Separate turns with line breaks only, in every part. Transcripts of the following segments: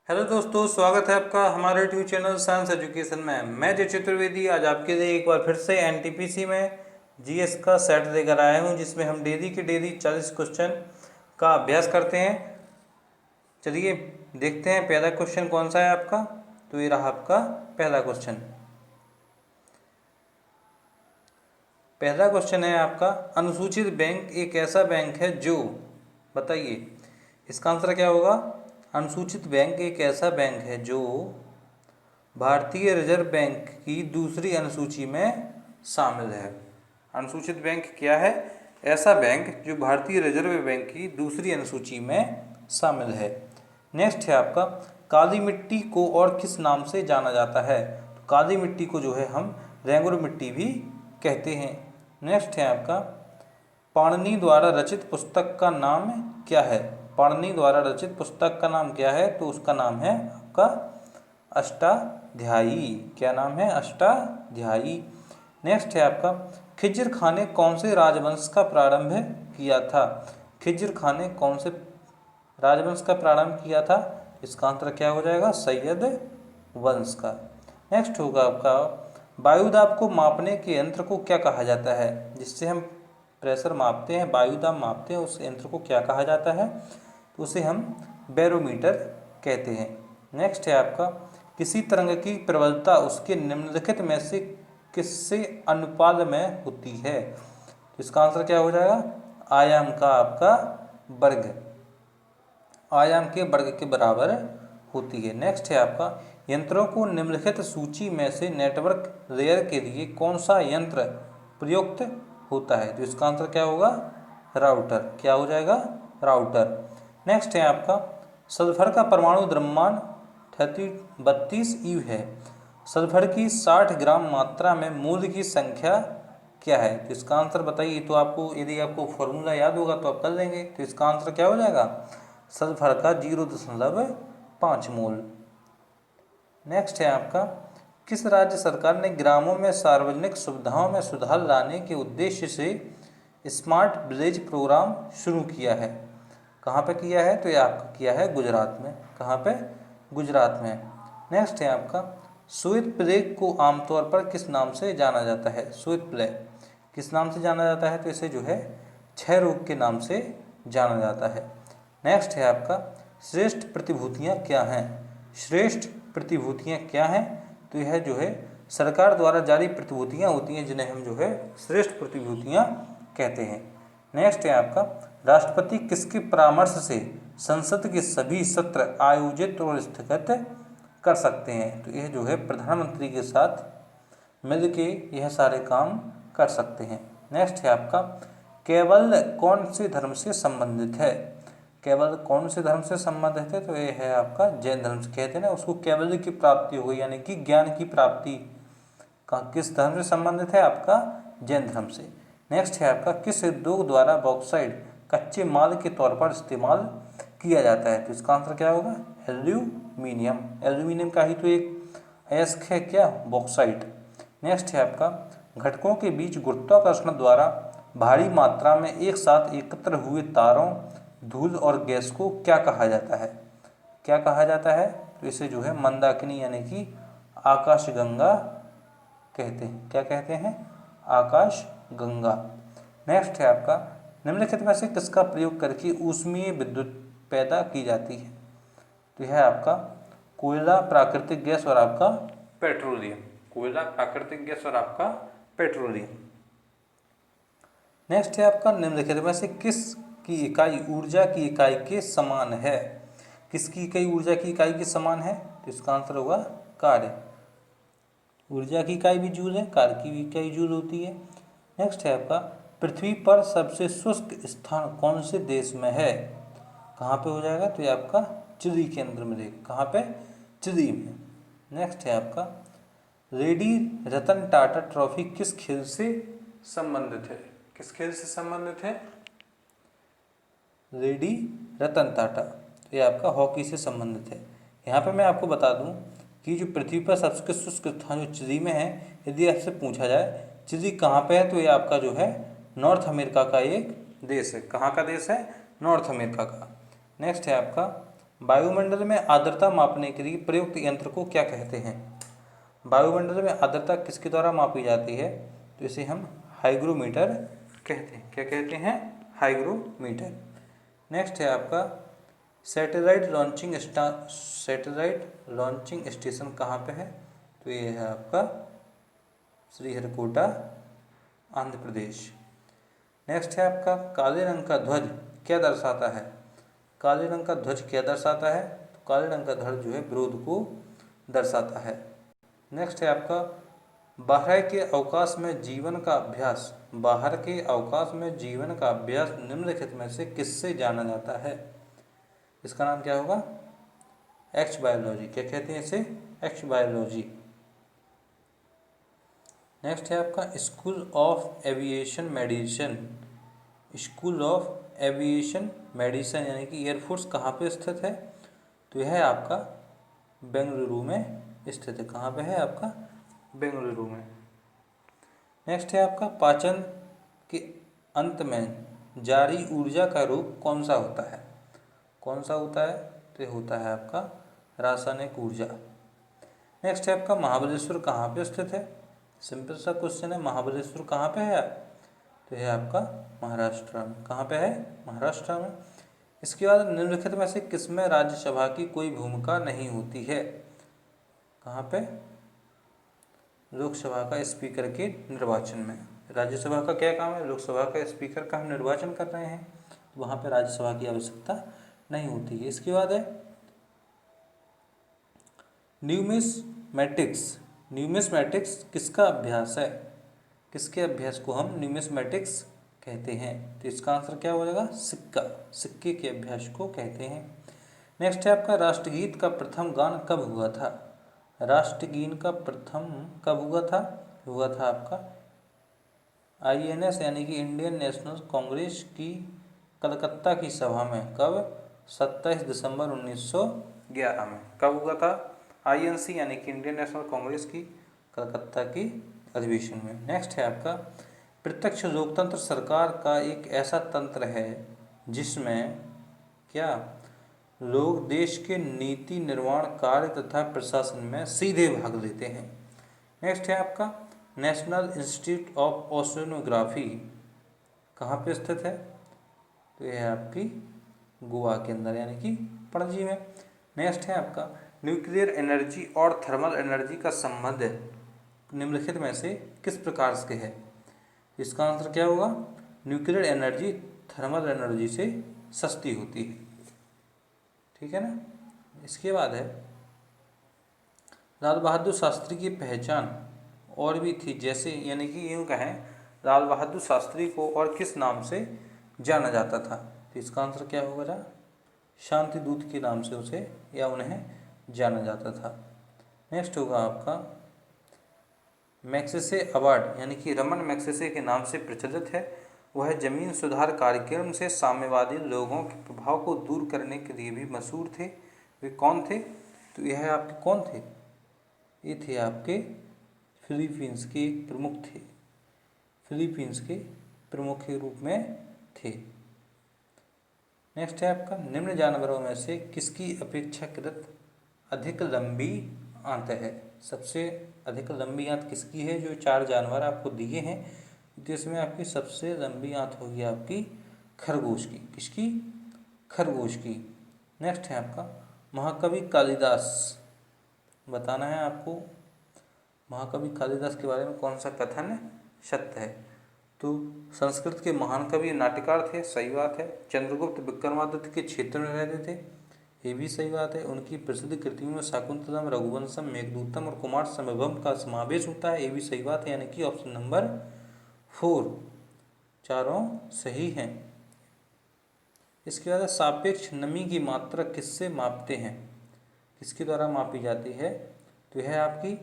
Hello दोस्तों, स्वागत है आपका हमारे यूट्यूब चैनल साइंस एजुकेशन में। मैं जय चतुर्वेदी आज आपके लिए एक बार फिर से एनटीपीसी में जीएस का सेट लेकर आया हूं, जिसमें हम डेली के डेली 40 क्वेश्चन का अभ्यास करते हैं। चलिए देखते हैं पहला क्वेश्चन कौन सा है आपका। तो ये रहा आपका पहला क्वेश्चन। पहला क्वेश्चन है आपका, अनुसूचित बैंक एक ऐसा बैंक है जो, बताइए इसका आंसर क्या होगा। अनुसूचित बैंक एक ऐसा बैंक है जो भारतीय रिजर्व बैंक की दूसरी अनुसूची में शामिल है। अनुसूचित बैंक क्या है? ऐसा बैंक जो भारतीय रिजर्व बैंक की दूसरी अनुसूची में शामिल है। नेक्स्ट है आपका, काली मिट्टी को और किस नाम से जाना जाता है। तो काली मिट्टी को जो है हम रेंगुर मिट्टी भी कहते हैं। नेक्स्ट है आपका, पाणिनि द्वारा रचित पुस्तक का नाम क्या है। पाणिनि द्वारा रचित पुस्तक का नाम क्या है? तो उसका नाम है आपका अष्टाध्यायी। क्या नाम है? अष्टाध्यायी। नेक्स्ट है आपका, खिज्र खां ने कौन से राजवंश का प्रारंभ किया था। खिज्र खां ने कौन से राजवंश का प्रारंभ किया था? इसका आंसर क्या हो जाएगा? सैयद वंश का। नेक्स्ट होगा आपका, वायुदाब को मापने के यंत्र को क्या कहा जाता है। जिससे हम प्रेशर मापते हैं, वायुदाब मापते हैं, उस यंत्र को क्या कहा जाता है? तो उसे हम बैरोमीटर कहते हैं। नेक्स्ट है आपका, किसी तरंग की प्रबलता उसके निम्नलिखित में से किससे अनुपात में होती है। तो इसका आंसर क्या हो जाएगा? आयाम का आपका वर्ग, आयाम के वर्ग के बराबर होती है। नेक्स्ट है आपका, यंत्रों को निम्नलिखित सूची में से नेटवर्क लेयर के लिए कौन सा यंत्र प्रयुक्त होता है। तो इसका आंसर क्या होगा? राउटर। क्या हो जाएगा? राउटर। नेक्स्ट है आपका, सल्फर का परमाणु द्रव्यमान 32 ईव है। सल्फर की 60 ग्राम मात्रा में मूल की संख्या क्या है। तो इसका आंसर बताइए। तो आपको यदि आपको फॉर्मूला याद होगा तो आप कर लेंगे। तो इसका आंसर क्या हो जाएगा? सल्फर का 0.5 मोल। नेक्स्ट है आपका, किस राज्य सरकार ने ग्रामों में सार्वजनिक सुविधाओं में सुधार लाने के उद्देश्य से स्मार्ट विलेज प्रोग्राम शुरू किया है। कहाँ पे किया है? तो ये आपका किया है गुजरात में। कहाँ पे? गुजरात में। नेक्स्ट है आपका, श्वेत प्लेग को आमतौर पर किस नाम से जाना जाता है। श्वेत प्लेग किस नाम से जाना जाता है? तो इसे जो है क्षय रोग के नाम से जाना जाता है। नेक्स्ट है आपका, श्रेष्ठ प्रतिभूतियाँ क्या हैं। श्रेष्ठ प्रतिभूतियाँ क्या हैं? तो यह जो है सरकार द्वारा जारी प्रतिभूतियाँ होती हैं, जिन्हें हम जो है श्रेष्ठ प्रतिभूतियाँ कहते हैं। नेक्स्ट है आपका, राष्ट्रपति किसके परामर्श से संसद के सभी सत्र आयोजित और स्थगित कर सकते हैं। तो यह जो है प्रधानमंत्री के साथ मिलके यह सारे काम कर सकते हैं। नेक्स्ट है आपका, केवल कौन से धर्म से संबंधित है। केवल कौन से धर्म से संबंधित है? तो ये है आपका जैन धर्म से। कहते हैं ना उसको कैवल्य की प्राप्ति हो गई, यानी कि ज्ञान की प्राप्ति का किस धर्म से संबंधित है? आपका जैन धर्म से। नेक्स्ट है आपका, किस उद्योग द्वारा बॉक्साइट कच्चे माल के तौर पर इस्तेमाल किया जाता है। तो इसका आंसर क्या होगा? एल्यूमिनियम। एल्यूमिनियम का ही तो एक अयस्क है क्या? बॉक्साइट। नेक्स्ट है आपका, घटकों के बीच गुरुत्वाकर्षण द्वारा भारी मात्रा में एक साथ एकत्र हुए तारों, धूल और गैस को क्या कहा जाता है। क्या कहा जाता है? तो इसे जो है मंदाकिनी यानी कि आकाशगंगा कहते हैं। क्या कहते हैं? आकाशगंगा। नेक्स्ट है आपका, निम्नलिखित में से किसका प्रयोग करके ऊष्मीय विद्युत पैदा की जाती है। तो यह है आपका कोयला, प्राकृतिक गैस और आपका पेट्रोलियम। कोयला, प्राकृतिक गैस और आपका पेट्रोलियम। नेक्स्ट है आपका, निम्नलिखित में से किस की इकाई ऊर्जा की इकाई के समान है। किसकी इकाई ऊर्जा की इकाई के समान है? तो इसका आंसर होगा कार्य। ऊर्जा की इकाई भी जूल है, कार्य की भी इकाई जूल होती है। नेक्स्ट है आपका, पृथ्वी पर सबसे शुष्क स्थान कौन से देश में है। कहाँ पे हो जाएगा? तो ये आपका चिली के अंदर मिलेगा। कहाँ पे? चिली में। नेक्स्ट है आपका, रेडी रतन टाटा ट्रॉफी किस खेल से संबंधित है। किस खेल से संबंधित है? रेडी रतन टाटा, तो ये आपका हॉकी से संबंधित है। यहाँ पे मैं आपको बता दूँ कि जो पृथ्वी पर सबसे शुष्क स्थान जो चिली में है, यदि आपसे पूछा जाए चिली कहाँ पे है, तो ये आपका जो है नॉर्थ अमेरिका का एक देश है। कहाँ का देश है? नॉर्थ अमेरिका का। नेक्स्ट है आपका, वायुमंडल में आर्द्रता मापने के लिए प्रयुक्त यंत्र को क्या कहते हैं? वायुमंडल में आर्द्रता किसके द्वारा मापी जाती है? तो इसे हम हाइग्रोमीटर कहते हैं। क्या कहते हैं? हाइग्रोमीटर। नेक्स्ट है आपका सैटेलाइट लॉन्चिंग स्टेशन कहाँ पे है? तो ये है आपका श्रीहरिकोटा, आंध्र प्रदेश। नेक्स्ट है आपका काले रंग का ध्वज क्या दर्शाता है? काले रंग का ध्वज क्या दर्शाता है? तो काले रंग का ध्वज जो है विरोध को दर्शाता है। नेक्स्ट है आपका बाहर के अवकाश में जीवन का अभ्यास। बाहर के अवकाश में जीवन का अभ्यास निम्नलिखित में से किससे जाना जाता है? इसका नाम क्या होगा? X biology. क्या कहते हैं इसे? X biology. नेक्स्ट है आपका school of aviation medicine. School of aviation medicine यानी कि एयरफोर्स कहाँ पे स्थित है? तो यह है आपका बेंगलुरु में स्थित है। कहाँ पे है? आपका बेंगलुरु में। नेक्स्ट है आपका पाचन के अंत में जारी ऊर्जा का रूप कौन सा होता है? कौन सा होता है? तो ये होता है आपका रासायनिक ऊर्जा। नेक्स्ट है आपका महाबलेश्वर कहाँ पे स्थित है? सिंपल सा क्वेश्चन है, महाबलेश्वर कहाँ पे है? तो यह आपका महाराष्ट्र में। कहाँ पे है? महाराष्ट्र में। इसके बाद निम्नलिखित में से किसमें राज्यसभा की कोई भूमिका नहीं होती है? कहाँ पे? लोकसभा का स्पीकर के निर्वाचन में। राज्यसभा का क्या काम है? लोकसभा का स्पीकर का हम निर्वाचन कर रहे हैं, तो वहाँ पे राज्यसभा की आवश्यकता नहीं होती है। इसके बाद है न्यूमिस्मैटिक्स। न्यूमिस्मैटिक्स किसका अभ्यास है? किसके अभ्यास को हम न्यूमिस्मैटिक्स कहते हैं? तो इसका आंसर क्या हो जाएगा? सिक्का। सिक्के के अभ्यास को कहते हैं। नेक्स्ट है आपका राष्ट्रगीत का प्रथम गान कब हुआ था? राष्ट्रगीत का प्रथम कब हुआ था? हुआ था आपका INS यानी कि इंडियन नेशनल कांग्रेस की कलकत्ता की सभा में। कब? 27 दिसंबर 1911 में। कब हुआ था? INC यानी कि इंडियन नेशनल कांग्रेस की कलकत्ता की अधिवेशन में। नेक्स्ट है आपका प्रत्यक्ष लोकतंत्र सरकार का एक ऐसा तंत्र है जिसमें क्या लोग देश के नीति निर्माण कार्य तथा प्रशासन में सीधे भाग लेते हैं। नेक्स्ट है आपका नेशनल इंस्टीट्यूट ऑफ ओशनोग्राफी कहाँ पे स्थित है? तो यह है आपकी गोवा के अंदर यानी कि पणजी में। नेक्स्ट है आपका न्यूक्लियर एनर्जी और थर्मल एनर्जी का संबंध निम्नलिखित में से किस प्रकार से है? इसका आंसर क्या होगा? न्यूक्लियर एनर्जी थर्मल एनर्जी से सस्ती होती है। ठीक है ना। इसके बाद है लाल बहादुर शास्त्री की पहचान और भी थी, जैसे यानी कि यूँ कहें लाल बहादुर शास्त्री को और किस नाम से जाना जाता था? तो इसका आंसर क्या होगा? शांति दूत के नाम से उसे या उन्हें जाना जाता था। नेक्स्ट होगा आपका मैक्सेसे अवार्ड यानी कि रमन मैक्सेसे के नाम से प्रचलित है। वह जमीन सुधार कार्यक्रम से साम्यवादी लोगों के प्रभाव को दूर करने के लिए भी मशहूर थे। वे कौन थे? तो यह आपके कौन थे? ये थे आपके फिलीपींस के एक प्रमुख थे। फिलीपींस के प्रमुख के रूप में थे। नेक्स्ट है आपका निम्न जानवरों में से किसकी अपेक्षाकृत अधिक लंबी आंत है? सबसे अधिक लंबी आंत किसकी है? जो 4 जानवर आपको दिए हैं तो इसमें आपकी सबसे लंबी आंत होगी आपकी खरगोश की। किसकी? खरगोश की। नेक्स्ट है आपका महाकवि कालिदास। बताना है आपको महाकवि कालिदास के बारे में कौन सा कथन सत्य है? तो संस्कृत के महान कवि नाट्यकार थे, सही बात है। चंद्रगुप्त विक्रमादित्य के क्षेत्र में रहते थे, ये भी सही बात है। उनकी प्रसिद्ध कृतियों में शाकुंतलम, रघुवंशम, मेघदूतम और कुमार संभवम का समावेश होता है, ये भी सही बात है। यानी कि ऑप्शन नंबर 4 चारों सही हैं। इसके बाद सापेक्ष नमी की मात्रा किससे मापते हैं? किसके द्वारा मापी जाती है? तो यह आपकी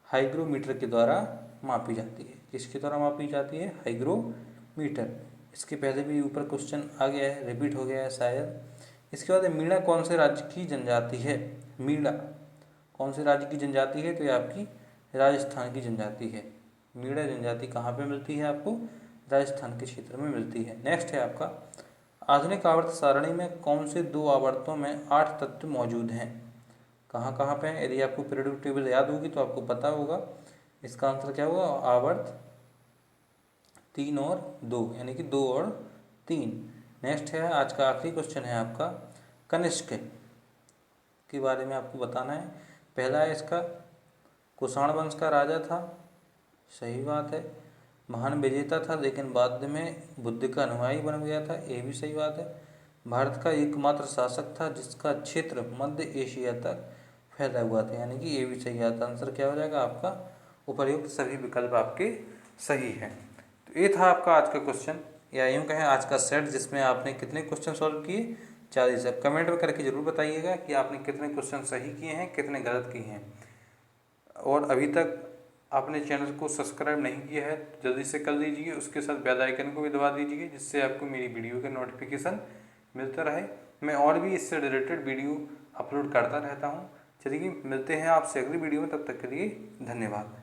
हाइग्रोमीटर के द्वारा मापी जाती है। किसके द्वारा मापी जाती है? हाइग्रोमीटर। इसके पहले भी ऊपर क्वेश्चन आ गया है, रिपीट हो गया है शायद। इसके बाद मीणा कौन से राज्य की जनजाति है? मीणा कौन से राज्य की जनजाति है? तो ये आपकी राजस्थान की जनजाति है। मीणा जनजाति कहाँ पे मिलती है? आपको राजस्थान के क्षेत्र में मिलती है। नेक्स्ट है आपका आधुनिक आवर्त सारणी में कौन से दो आवर्तों में 8 तत्व मौजूद हैं? कहाँ कहाँ पे हैं? यदि आपको पीरियोडिक टेबल याद होगी तो आपको पता होगा। इसका आंसर क्या होगा? आवर्त 3 और 2, यानी कि 2 और 3। नेक्स्ट है, आज का आखिरी क्वेश्चन है आपका, कनिष्क के बारे में आपको बताना है। पहला है इसका, कुषाण वंश का राजा था, सही बात है। महान विजेता था लेकिन बाद में बुद्ध का अनुयायी बन गया था, ये भी सही बात है। भारत का एकमात्र शासक था जिसका क्षेत्र मध्य एशिया तक फैला हुआ था, यानी कि ये भी सही आता। आंसर क्या हो जाएगा आपका? उपर्युक्त सभी विकल्प आपके सही हैं। तो ये था आपका आज का क्वेश्चन, या यूँ कहें आज का सेट, जिसमें आपने कितने क्वेश्चन सॉल्व किए? 40। अब कमेंट में करके ज़रूर बताइएगा कि आपने कितने क्वेश्चन सही किए हैं, कितने गलत किए हैं। और अभी तक आपने चैनल को सब्सक्राइब नहीं किया है तो जल्दी से कर लीजिए, उसके साथ बेल आइकन को भी दबा दीजिए, जिससे आपको मेरी वीडियो का नोटिफिकेशन मिलता रहे। मैं और भी इससे रिलेटेड वीडियो अपलोड करता रहता हूँ। चलिए मिलते हैं आपसे अगली वीडियो में, तब तक के लिए धन्यवाद।